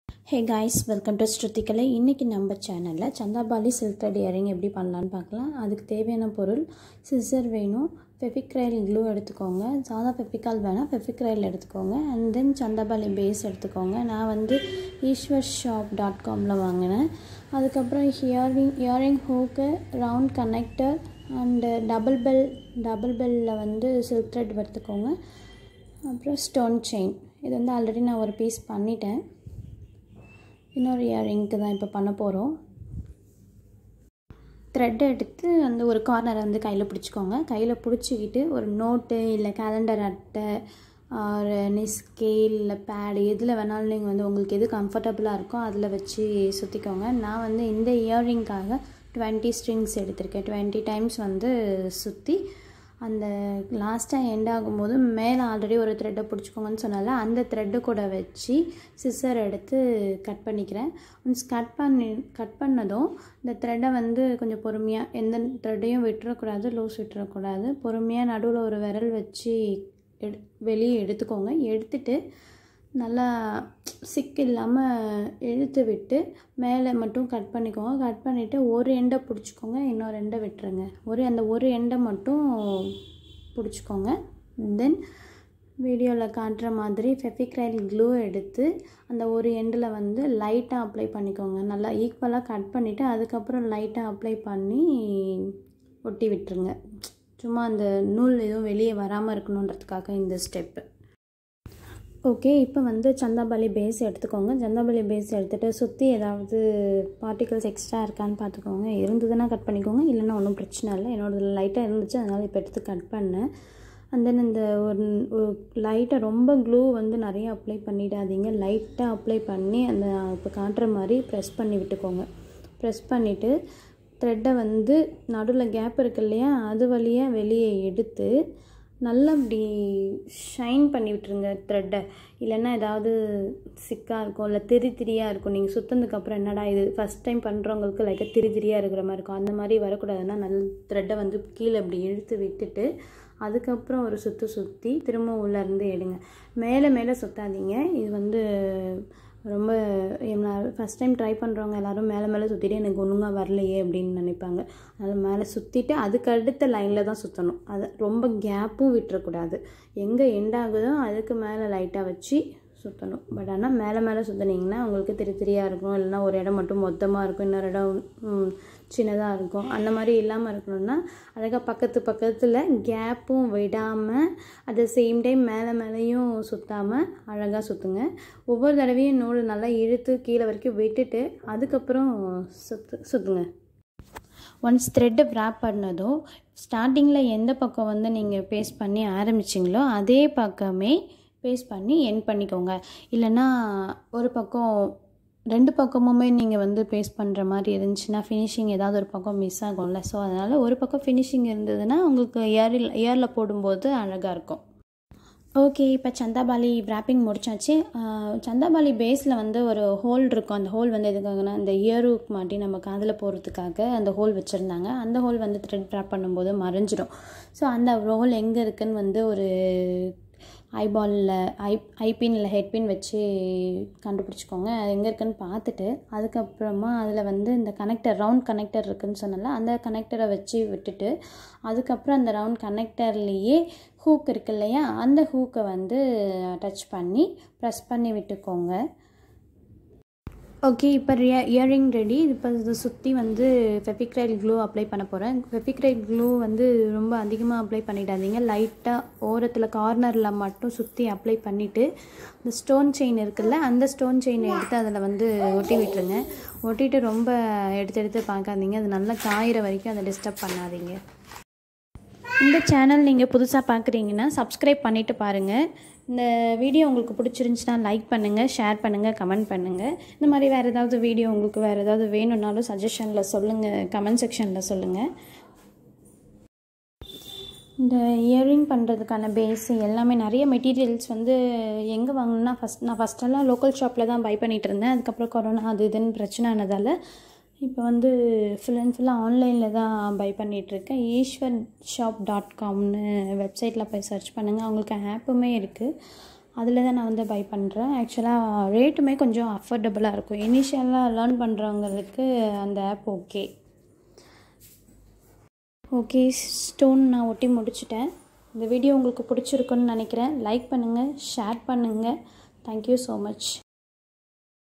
Hey guys, welcome to Shrutikale. இன்னைக்கு நம்ம சேனல்ல Chandabali Silkthread Earring எப்படி பண்ணலாம்னு பார்க்கலாம். அதுக்கு தேவையான பொருள் சிசர் வேணும், ஃபெவிக்ரைல் க்ளூ எடுத்துக்கோங்க, சாதா ஃபெவிகால் வேணா ஃபெவிக்ரைல் எடுத்துக்கோங்க, and then Chandabali பேஸ் எடுத்துக்கோங்க. நான் வந்து eashwarshop.com-ல வாங்கினேன். அதுக்கப்புறம் earring hook, round connector and double பெல்ல வந்து சில்க் த்ரெட் எடுத்துக்கோங்க. அப்புறம் ஸ்டோன் செயின். இது வந்து ஆல்ரெடி நான் ஒரு பீஸ் பண்ணிட்டேன். இன்னொரு இயரிங்க்கு தான் இப்போ பண்ண போகிறோம். த்ரெட் எடுத்து அந்த ஒரு கார்னரை வந்து கையில் பிடிச்சிக்கோங்க. கையில் பிடிச்சிக்கிட்டு ஒரு நோட்டு இல்லை கேலண்டர் அட்டை ஒரு ஸ்கேல் இல்லை பேடு எதில் வேணாலும் நீங்கள் வந்து உங்களுக்கு எது கம்ஃபர்டபுளாக இருக்கோ அதில் வச்சு சுற்றிக்கோங்க. நான் வந்து இந்த இயரிங்காக 20 ஸ்ட்ரிங்ஸ் எடுத்திருக்கேன். 20 டைம்ஸ் வந்து சுற்றி அந்த லாஸ்ட்டாக எண்ட் ஆகும்போது மேலே ஆல்ரெடி ஒரு த்ரெட்டை பிடிச்சிக்கோங்கன்னு சொன்னால அந்த த்ரெட்டு கூட வச்சு சிசர் எடுத்து கட் பண்ணிக்கிறேன். ஒன்ஸ் கட் பண்ணதும் இந்த த்ரெட்டை வந்து கொஞ்சம் பொறுமையாக எந்த த்ரெட்டையும் விட்டுறக்கூடாது, லூஸ் விட்டுறக்கூடாது. பொறுமையாக நடுவில் ஒரு விரல் வச்சு வெளியே எடுத்துக்கோங்க. எடுத்துட்டு நல்லா சிக்கு இல்லாமல் இழுத்து விட்டு மேலே மட்டும் கட் பண்ணிக்கோங்க. கட் பண்ணிவிட்டு ஒரு எண்டை பிடிச்சிக்கோங்க, இன்னொரு எண்டை விட்டுருங்க. அந்த ஒரு எண்டை மட்டும் பிடிச்சிக்கோங்க. தென் வீடியோவில் காட்டுற மாதிரி ஃபெவிக்ரைல் க்ளூ எடுத்து அந்த ஒரு எண்டில் வந்து லைட்டாக அப்ளை பண்ணிக்கோங்க. நல்லா ஈக்குவலாக கட் பண்ணிவிட்டு அதுக்கப்புறம் லைட்டாக அப்ளை பண்ணி ஒட்டி விட்டுருங்க. சும்மா அந்த நூல் எதுவும் வெளியே வராமல் இருக்கணுன்றதுக்காக இந்த ஸ்டெப்பு. ஓகே, இப்போ வந்து சந்தாபாலி பேஸ் எடுத்துக்கோங்க. சந்தாபாலி பேஸ் எடுத்துகிட்டு சுற்றி ஏதாவது பார்ட்டிகல்ஸ் எக்ஸ்ட்ரா இருக்கான்னு பார்த்துக்கோங்க. இருந்ததுன்னா கட் பண்ணிக்கோங்க, இல்லைன்னா ஒன்றும் பிரச்சனை இல்லை. என்னோடது லைட்டாக இருந்துச்சு, அதனால் இப்போ எடுத்து கட் பண்ணேன். அண்ட் தென் இந்த ஒரு லைட்டாக ரொம்ப க்ளூ வந்து நிறைய அப்ளை பண்ணிடாதீங்க. லைட்டாக அப்ளை பண்ணி அந்த இப்போ காட்டுற மாதிரி ப்ரெஸ் பண்ணி விட்டுக்கோங்க. ப்ரெஸ் பண்ணிவிட்டு த்ரெட்டை வந்து நடுவில் கேப் இருக்கு இல்லையா, அது வழியாக வெளியே எடுத்து நல்லா இப்படி ஷைன் பண்ணி விட்டுருங்க த்ரெட்டை. இல்லைன்னா ஏதாவது சிக்காக இருக்கும், இல்லை திரியாக இருக்கும். நீங்கள் சுற்றினதுக்கப்புறம் என்னடா இது ஃபஸ்ட் டைம் பண்ணுறவங்களுக்கு லைட்டாக திரியாக இருக்கிற மாதிரி இருக்கும். அந்த மாதிரி வரக்கூடாதுன்னா நல்ல த்ரெட்டை வந்து கீழே இப்படி இழுத்து விட்டுட்டு அதுக்கப்புறம் ஒரு சுற்றி திரும்ப உள்ளேருந்து எடுங்க. மேலே சுற்றாதீங்க. இது வந்து ரொம்ப ஃபஸ்ட் டைம் ட்ரை பண்ணுறவங்க எல்லோரும் மேலே சுற்றிட்டு எனக்கு ஒழுங்காக வரலையே அப்படின்னு நினைப்பாங்க. அதனால் மேலே சுற்றிட்டு அதுக்கு அடுத்த லைனில் தான் சுற்றணும். அதை ரொம்ப கேப்பும் விட்டுறக்கூடாது. எங்கே எண்ட் ஆகுதோ அதுக்கு மேலே லைட்டாக வச்சு சுற்றணும். பட் ஆனால் மேலே சுற்றினீங்கன்னா உங்களுக்கு திரியாக இருக்கும், இல்லைன்னா ஒரு இடம் மட்டும் மொத்தமாக இருக்கும், இன்னொரு இடம் சின்னதாக இருக்கும். அந்த மாதிரி இல்லாமல் இருக்கணும்னா அழகாக பக்கத்தில் கேப்பும் விடாமல் அட் த சேம் டைம் மேலேயும் சுற்றாமல் அழகாக சுற்றுங்க. ஒவ்வொரு தடவையும் நூல் நல்லா இழுத்து கீழே வரைக்கும் விட்டுட்டு அதுக்கப்புறம் சுற்றுங்க. ஒன்ஸ் த்ரெட்டை வ்ராப் பண்ணதும் ஸ்டார்டிங்கில் எந்த பக்கம் வந்து நீங்கள் பேஸ்ட் பண்ணி ஆரம்பிச்சிங்களோ அதே பக்கமே பேஸ்ட் பண்ணி எண்ட் பண்ணிக்கோங்க. இல்லைன்னா ஒரு பக்கம் 2 பக்கமுமே நீங்கள் வந்து பேஸ்ட் பண்ணுற மாதிரி இருந்துச்சுன்னா ஃபினிஷிங் ஏதாவது ஒரு பக்கம் மிஸ் ஆகும்ல. ஸோ அதனால் ஒரு பக்கம் ஃபினிஷிங் இருந்ததுன்னா உங்களுக்கு இயரில் போடும்போது அழகாக இருக்கும். ஓகே, இப்போ சந்தாபாலி வ்ராப்பிங் முடிச்சாச்சு. சந்தாபாலி பேஸில் வந்து ஒரு ஹோல் இருக்கும். அந்த ஹோல் வந்து எதுக்காகனா இந்த இயருக்கு மாட்டி நம்ம காதில் போகிறதுக்காக அந்த ஹோல் வச்சுருந்தாங்க. அந்த ஹோல் வந்து த்ரெட் வ்ராப் பண்ணும்போது மறைஞ்சிடும். ஸோ அந்த ஹோல் எங்கே இருக்குதுன்னு வந்து ஒரு ஐபாலில் ஐபின் இல்லை ஹெட்பின் வச்சு கண்டுபிடிச்சிக்கோங்க. அது எங்கே இருக்குன்னு பார்த்துட்டு அதுக்கப்புறமா அதில் வந்து இந்த கனெக்டர் ரவுண்ட் கனெக்டர் இருக்குதுன்னு சொன்னால அந்த கனெக்டரை வச்சு விட்டுட்டு அதுக்கப்புறம் அந்த ரவுண்ட் கனெக்டர்லேயே ஹூக் இருக்கு இல்லையா, அந்த ஹூக்கை வந்து டச் பண்ணி ப்ரெஸ் பண்ணி விட்டுக்கோங்க. ஓகே, இப்போ இயரிங் ரெடி. இப்போ இதை சுற்றி வந்து ஃபெவிக்ரைல் க்ளூ அப்ளை பண்ண போகிறேன். ஃபெவிக்ரைல் க்ளூ வந்து ரொம்ப அதிகமாக அப்ளை பண்ணிடாதீங்க. லைட்டாக ஓரத்தில் கார்னரில் மட்டும் சுற்றி அப்ளை பண்ணிவிட்டு இந்த ஸ்டோன் செயின் இருக்குல்ல, அந்த ஸ்டோன் செயினை எடுத்து அதில் வந்து ஒட்டி விட்டுருங்க. ஒட்டிட்டு ரொம்ப எடுத்து பார்க்காதீங்க. அது நல்லா காயிற வரைக்கும் அதை டிஸ்டர்ப் பண்ணாதீங்க. இந்த சேனல் நீங்கள் புதுசாக பார்க்குறீங்கன்னா சப்ஸ்கிரைப் பண்ணிவிட்டு பாருங்கள். இந்த வீடியோ உங்களுக்கு பிடிச்சிருந்துச்சுன்னா லைக் பண்ணுங்கள், ஷேர் பண்ணுங்கள், கமெண்ட் பண்ணுங்கள். இந்த மாதிரி வேறு ஏதாவது வீடியோ உங்களுக்கு வேறு ஏதாவது வேணும்னாலும் சஜஷனில் சொல்லுங்கள், கமெண்ட் செக்ஷனில் சொல்லுங்கள். இந்த இயரிங் பண்ணுறதுக்கான பேஸு எல்லாமே நிறைய மெட்டீரியல்ஸ் வந்து எங்கே வாங்கணுன்னா நான் ஃபஸ்ட்டெல்லாம் லோக்கல் ஷாப்பில் தான் பை பண்ணிகிட்டு இருந்தேன். அதுக்கப்புறம் கொரோனா அது இதுன்னு பிரச்சனை ஆனதால் இப்போ வந்து ஃபுல்லாக ஆன்லைனில் தான் பை பண்ணிகிட்ருக்கேன். eashwarshop.comனு வெப்சைட்டில் போய் சர்ச் பண்ணுங்கள். அவங்களுக்கு ஆப்புமே இருக்குது. அதில் தான் நான் வந்து பை பண்ணுறேன். ஆக்சுவலாக ரேட்டுமே கொஞ்சம் அஃபோர்டபுளாக இருக்கும். இனிஷியலாக லேர்ன் பண்ணுறவங்களுக்கு அந்த ஆப் ஓகே. ஓகே, ஸ்டோன் நான் ஒட்டி முடிச்சிட்டேன். இந்த வீடியோ உங்களுக்கு பிடிச்சிருக்குன்னு நினைக்கிறேன். லைக் பண்ணுங்கள், ஷேர் பண்ணுங்கள். Thank you so much.